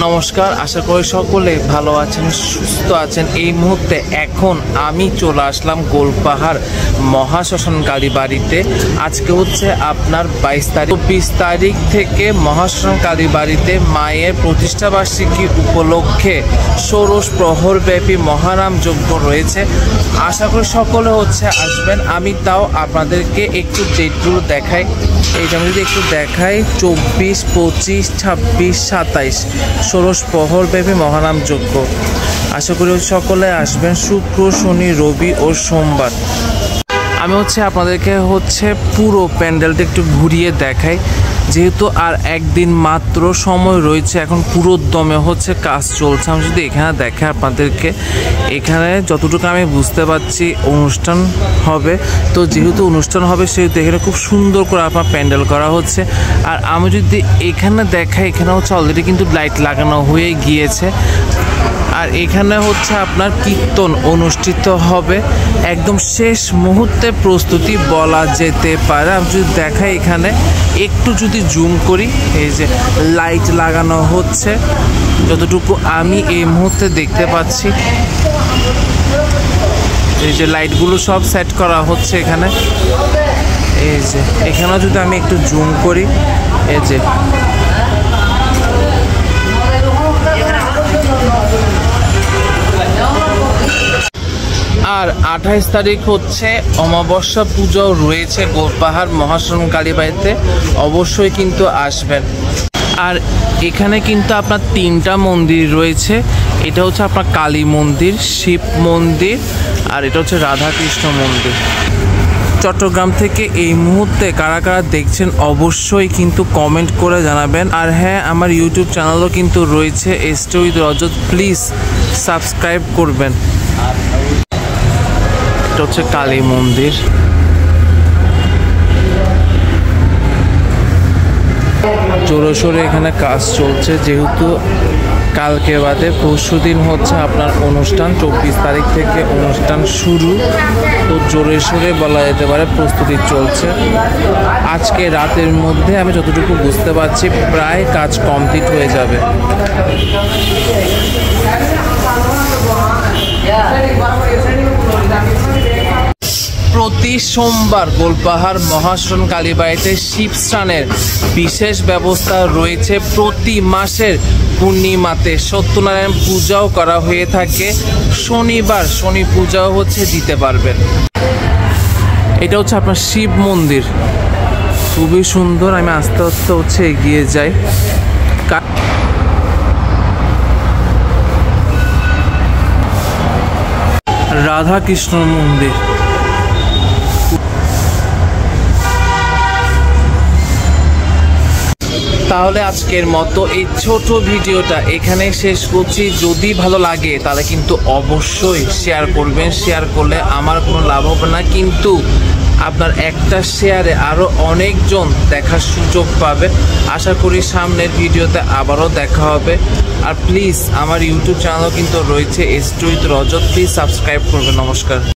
নমস্কার, আশা করি সকলে ভালো আছেন, সুস্থ আছেন। এই মুহূর্তে এখন আমি চলে আসলাম গোলপাহাড় মহাশ্মশান কালীবাড়িতে। আজকে হচ্ছে আপনার 22 তারিখ থেকে মহাশ্মশান কালীবাড়িতে মায়ের প্রতিষ্ঠাবার্ষিকী উপলক্ষে ষোড়শ প্রহরব্যাপী মহানাম যজ্ঞ রয়েছে। আশা করি সকলে হচ্ছে আসবেন। আমি তাও আপনাদেরকে একটু ডেটগুলো দেখাই। এইটা আমি যদি একটু দেখাই, 24, 25, 26, 27 ষোড়শ প্রহরব্যাপী মহানাম যজ্ঞ। আশা করি সকলে আসবেন শুক্র, শনি, রবি ও সোমবার। আমি আপনাদেরকে পুরো প্যান্ডেলটা একটু ঘুরিয়ে দেখাই, যেহেতু আর একদিন মাত্র সময় রয়েছে। এখন পুরো দমে কাজ চলছে। আমি যদি এখানে দেখাই আপনাদেরকে, এখানে যতটুকু আমি বুঝতে পারছি অনুষ্ঠান হবে। তো যেহেতু অনুষ্ঠান হবে সেহেতু এখানে খুব সুন্দর করে আপনার প্যান্ডেল করা হচ্ছে। আর আমি যদি এখানে দেখাই, এখানে অলরেডি কিন্তু লাইট লাগানো হয়ে গিয়েছে। আর এখানে আপনার কীর্তন অনুষ্ঠিত হবে। একদম শেষ মুহূর্তে প্রস্তুতি বলা যেতে পারে। আমি যদি দেখাই, এখানে একটু যদি জুম করি, এই যে লাইট লাগানো হচ্ছে, যতটুকু আমি এই মুহূর্তে দেখতে পাচ্ছি। এই যে লাইটগুলো সব সেট করা হচ্ছে এখানে। এই যে এখানেও যদি আমি একটু জুম করি, এই যে আর 28 তারিখ অমাবস্যা পূজাও রয়েছে গোলপাহাড় মহাশ্মশান কালীবাড়িতে। অবশ্যই কিন্তু আসবেন। আর এখানে কিন্তু আপনার 3টা মন্দির রয়েছে। এটা আপনার কালী মন্দির, শিব মন্দির, আর এটা রাধাকৃষ্ণ মন্দির। চট্টগ্রাম থেকে এই মুহূর্তে কারা কারা দেখছেন অবশ্যই কিন্তু কমেন্ট করে জানাবেন। আর হ্যাঁ, আমার ইউটিউব চ্যানেলও কিন্তু রয়েছে, stay with Rajat, please subscribe করবেন। এটা কালী মন্দির। জোরে সোরে এখানে কাজ চলছে, যেহেতু কালকে বাদে পরশুদিন আপনার অনুষ্ঠান। 24 তারিখ থেকে অনুষ্ঠান শুরু। তো জোরে সোরে বলা যেতে পারে প্রস্তুতি চলছে। আজকে রাতের মধ্যে আমি যতটুকু বুঝতে পারছি প্রায় কাজ কমপ্লিট হয়ে যাবে। প্রতি সোমবার গোলপাহাড় মহাশ্মশান কালীবাড়িতে শিব স্নানের বিশেষ ব্যবস্থা রয়েছে। প্রতি মাসের পূর্ণিমাতে সত্যনারায়ণ পূজাও করা হয়ে থাকে। শনিবার শনি পূজাও দিতে পারবেন। এটা আপনার শিব মন্দির, খুবই সুন্দর। আমি আস্তে আস্তে এগিয়ে যাই। রাধাকৃষ্ণ মন্দির। তাহলে আজকের মতো এই ছোট ভিডিওটা এখানে শেষ করছি। যদি ভালো লাগে তাহলে কিন্তু অবশ্যই শেয়ার করবেন। শেয়ার করলে আমার কোনো লাভ হবে না, কিন্তু আপনার একটা শেয়ারে আরও অনেকজন দেখার সুযোগ পাবে। আশা করি সামনের ভিডিওতে আবারও দেখা হবে। আর প্লিজ আমার ইউটিউব চ্যানেলও কিন্তু রয়েছে, stay with Rajat, please subscribe করবেন। নমস্কার।